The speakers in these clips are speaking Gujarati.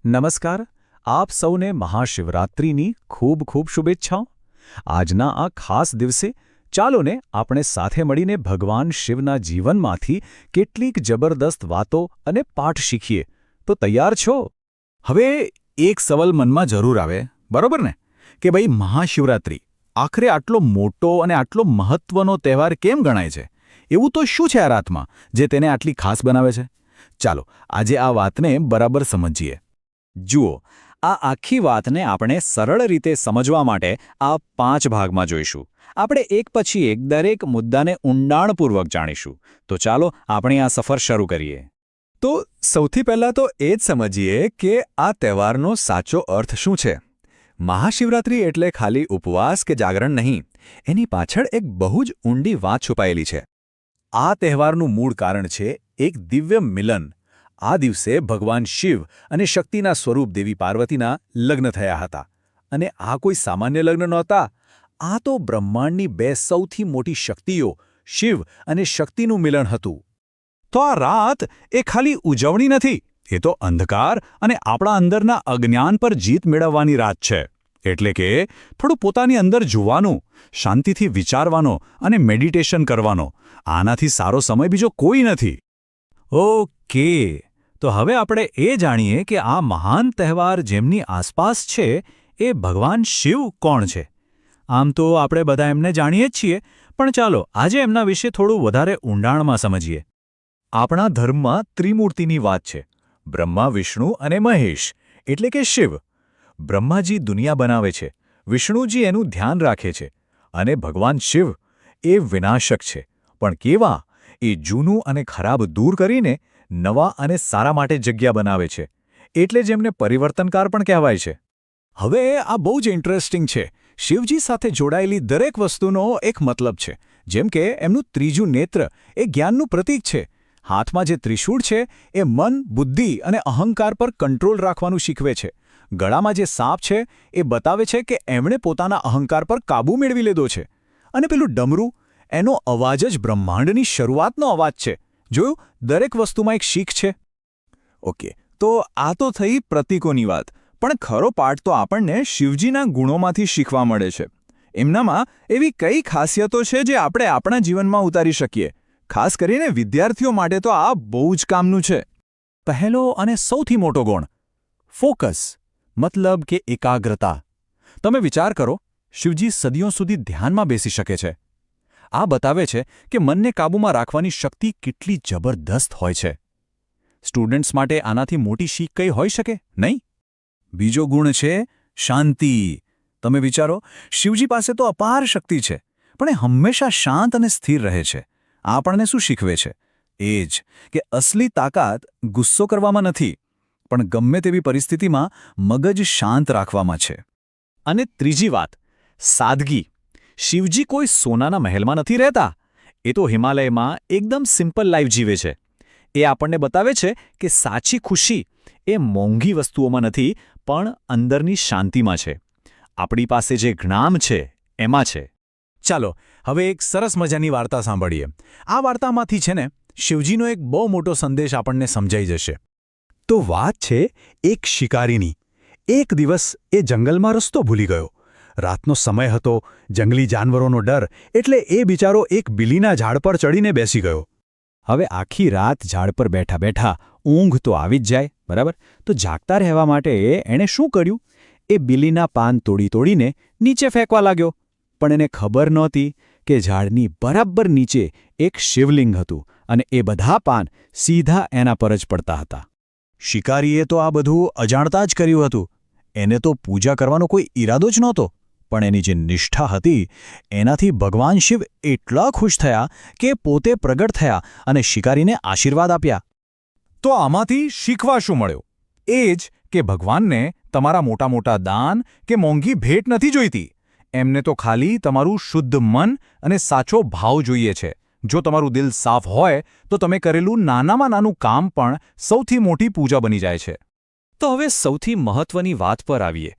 નમસ્કાર. આપ સૌને મહાશિવરાત્રિની ખૂબ ખૂબ શુભેચ્છાઓ. આજના આ ખાસ દિવસે ચાલોને આપણે સાથે મળીને ભગવાન શિવના જીવનમાંથી કેટલીક જબરદસ્ત વાતો અને પાઠ શીખીએ. તો તૈયાર છો? હવે એક સવાલ મનમાં જરૂર આવે, બરોબર ને, કે ભાઈ મહાશિવરાત્રિ આખરે આટલો મોટો અને આટલો મહત્વનો તહેવાર કેમ ગણાય છે? એવું તો શું છે આ રાતમાં જે તેને આટલી ખાસ બનાવે છે? ચાલો આજે આ વાતને બરાબર સમજીએ. જુઓ, આ આખી વાતને આપણે સરળ રીતે સમજવા માટે આ 5 ભાગમાં જોઈશું. આપણે એક પછી એક દરેક મુદ્દાને ઊંડાણપૂર્વક જાણીશું. તો ચાલો આપણે આ સફર શરૂ કરીએ. તો સૌથી પહેલાં તો એ જ સમજીએ કે આ તહેવારનો સાચો અર્થ શું છે. મહાશિવરાત્રિ એટલે ખાલી ઉપવાસ કે જાગરણ નહીં, એની પાછળ એક બહુ જ ઊંડી વાત છુપાયેલી છે. આ તહેવારનું મૂળ કારણ છે એક દિવ્ય મિલન. આ દિવસે ભગવાન શિવ અને શક્તિના સ્વરૂપ દેવી પાર્વતીના લગ્ન થયા હતા. અને આ કોઈ સામાન્ય લગ્ન નહોતા. આ તો બ્રહ્માંડની બે સૌથી મોટી શક્તિઓ શિવ અને શક્તિનું મિલન હતું. તો આ રાત એ ખાલી ઉજવણી નથી, એ તો અંધકાર અને આપણા અંદરના અજ્ઞાન પર જીત મેળવવાની રાત છે. એટલે કે થોડું પોતાની અંદર જોવાનું, શાંતિથી વિચારવાનો અને મેડિટેશન કરવાનો. આનાથી સારો સમય બીજો કોઈ નથી. ઓકે, તો હવે આપણે એ જાણીએ કે આ મહાન તહેવાર જેમની આસપાસ છે એ ભગવાન શિવ કોણ છે. આમ તો આપણે બધા એમને જાણીએ જ છીએ, પણ ચાલો આજે એમના વિશે થોડું વધારે ઊંડાણમાં સમજીએ. આપણા ધર્મમાં ત્રિમૂર્તિની વાત છે: બ્રહ્મા, વિષ્ણુ અને મહેશ, એટલે કે શિવ. બ્રહ્માજી દુનિયા બનાવે છે, વિષ્ણુજી એનું ધ્યાન રાખે છે, અને ભગવાન શિવ એ વિનાશક છે. પણ કેવા? એ જૂનું અને ખરાબ દૂર કરીને નવા અને સારા માટે જગ્યા બનાવે છે. એટલે જ એમને પરિવર્તનકાર પણ કહેવાય છે. હવે આ બહુ જ ઇન્ટરેસ્ટિંગ છે. શિવજી સાથે જોડાયેલી દરેક વસ્તુનો એક મતલબ છે. જેમ કે એમનું ત્રીજું નેત્ર એ જ્ઞાનનું પ્રતીક છે. હાથમાં જે ત્રિશૂળ છે એ મન, બુદ્ધિ અને અહંકાર પર કંટ્રોલ રાખવાનું શીખવે છે. ગળામાં જે સાપ છે એ બતાવે છે કે એમણે પોતાના અહંકાર પર કાબૂ મેળવી લીધો છે. અને પેલું ડમરું, એનો અવાજ જ બ્રહ્માંડની શરૂઆતનો અવાજ છે. જોયું, દરેક વસ્તુમાં એક શીખ છે. ઓકે, તો આ તો થઈ પ્રતીકોની વાત. પણ ખરો પાઠ તો આપણને શિવજીના ગુણોમાંથી શીખવા મળે છે. એમનામાં એવી કઈ ખાસિયતો છે જે આપણે આપણા જીવનમાં ઉતારી શકીએ? ખાસ કરીને વિદ્યાર્થીઓ માટે તો આ બહુ જ કામનું છે. પહેલો અને સૌથી મોટો ગુણ ફોકસ, મતલબ કે એકાગ્રતા. તમે વિચાર કરો, શિવજી સદીઓ સુધી ધ્યાનમાં બેસી શકે છે. આ બતાવે છે કે મનને કાબૂમાં રાખવાની શક્તિ કેટલી જબરદસ્ત હોય છે. સ્ટુડન્ટ્સ માટે આનાથી મોટી શીખ કઈ હોઈ શકે નહીં? બીજો ગુણ છે શાંતિ. તમે વિચારો, શિવજી પાસે તો અપાર શક્તિ છે, પણ એ હંમેશા શાંત અને સ્થિર રહે છે. આ આપણને શું શીખવે છે? એ જ કે અસલી તાકાત ગુસ્સો કરવામાં નથી, પણ ગમે તેવી પરિસ્થિતિમાં મગજ શાંત રાખવામાં છે. અને ત્રીજી વાત, સાદગી. શિવજી કોઈ સોનાના મહેલમાં નથી રહેતા. એ તો હિમાલયમાં એકદમ સિમ્પલ લાઈફ જીવે છે. એ આપણને બતાવે છે કે સાચી ખુશી એ મોંઘી વસ્તુઓમાં નથી, પણ અંદરની શાંતિમાં છે. આપણી પાસે જે જ્ઞાન છે એમાં છે. ચાલો હવે એક સરસ મજાની વાર્તા સાંભળીએ. આ વાર્તામાંથી છે ને શિવજીનો એક બહુ મોટો સંદેશ આપણને સમજાઈ જશે. તો વાત છે એક શિકારીની. એક દિવસ એ જંગલમાં રસ્તો ભૂલી ગયો. રાતનો સમય હતો, જંગલી જાનવરોનો ડર, એટલે એ બિચારો એક બિલીના ઝાડ પર ચડીને બેસી ગયો. હવે આખી રાત ઝાડ પર બેઠા બેઠા ઊંઘ તો આવી જ જાય, બરાબર? તો જાગતા રહેવા માટે એણે શું કર્યું? એ બિલીના પાન તોડી તોડીને નીચે ફેંકવા લાગ્યો. પણ એને ખબર નહોતી કે ઝાડની બરાબર નીચે એક શિવલિંગ હતું, અને એ બધા પાન સીધા એના પર જ પડતા હતા. શિકારીએ તો આ બધું અજાણતા જ કર્યું હતું. એને તો પૂજા કરવાનો કોઈ ઈરાદો જ નહોતો. પણ એની જે નિષ્ઠા હતી એનાથી ભગવાન શિવ એટલા ખુશ થયા કે પોતે પ્રગટ થયા અને શિકારીને આશીર્વાદ આપ્યા. તો આમાંથી શીખવા શું મળ્યું? એ જ કે ભગવાનને તમારા મોટા મોટા દાન કે મોંઘી ભેટ નથી જોઈતી. એમને તો ખાલી તમારું શુદ્ધ મન અને સાચો ભાવ જોઈએ છે. જો તમારું દિલ સાફ હોય તો તમે કરેલું નાનામાં નાનું કામ પણ સૌથી મોટી પૂજા બની જાય છે. તો હવે સૌથી મહત્વની વાત પર આવીએ.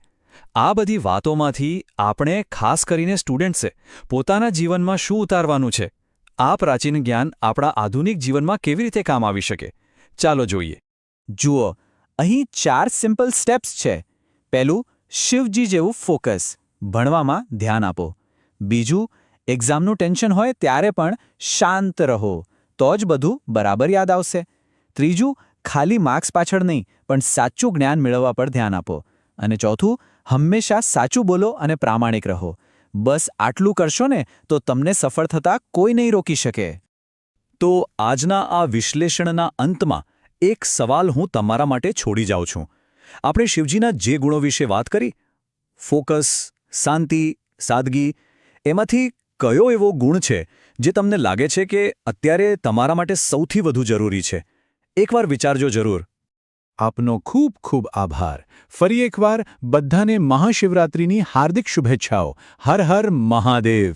આ બધી વાતોમાંથી આપણે ખાસ કરીને સ્ટુડન્ટ્સે પોતાના જીવનમાં શું ઉતારવાનું છે? આ પ્રાચીન જ્ઞાન આપણા આધુનિક જીવનમાં કેવી રીતે કામ આવી શકે? ચાલો જોઈએ. જુઓ, અહીં 4 સિમ્પલ સ્ટેપ્સ છે. પહેલું, શિવજી જેવું ફોકસ, ભણવામાં ધ્યાન આપો. બીજું, એક્ઝામનું ટેન્શન હોય ત્યારે પણ શાંત રહો, તો જ બધું બરાબર યાદ આવશે. ત્રીજું, ખાલી માર્ક્સ પાછળ નહીં પણ સાચું જ્ઞાન મેળવવા પર ધ્યાન આપો. અને ચોથું, હંમેશા સાચું બોલો અને પ્રામાણિક રહો. બસ આટલું કરશો ને તો તમને સફળ થતા કોઈ નહીં રોકી શકે. તો આજના આ વિશ્લેષણના અંતમાં એક સવાલ હું તમારા માટે છોડી જાઉં છું. આપણે શિવજીના જે ગુણો વિશે વાત કરી, ફોકસ, શાંતિ, સાદગી, એમાંથી કયો એવો ગુણ છે જે તમને લાગે છે કે અત્યારે તમારા માટે સૌથી વધુ જરૂરી છે? એકવાર વિચારજો જરૂર. આપનો ખૂબ ખૂબ આભાર. ફરી એકવાર બધાને મહાશિવરાત્રિની હાર્દિક શુભેચ્છાઓ. હર હર મહાદેવ.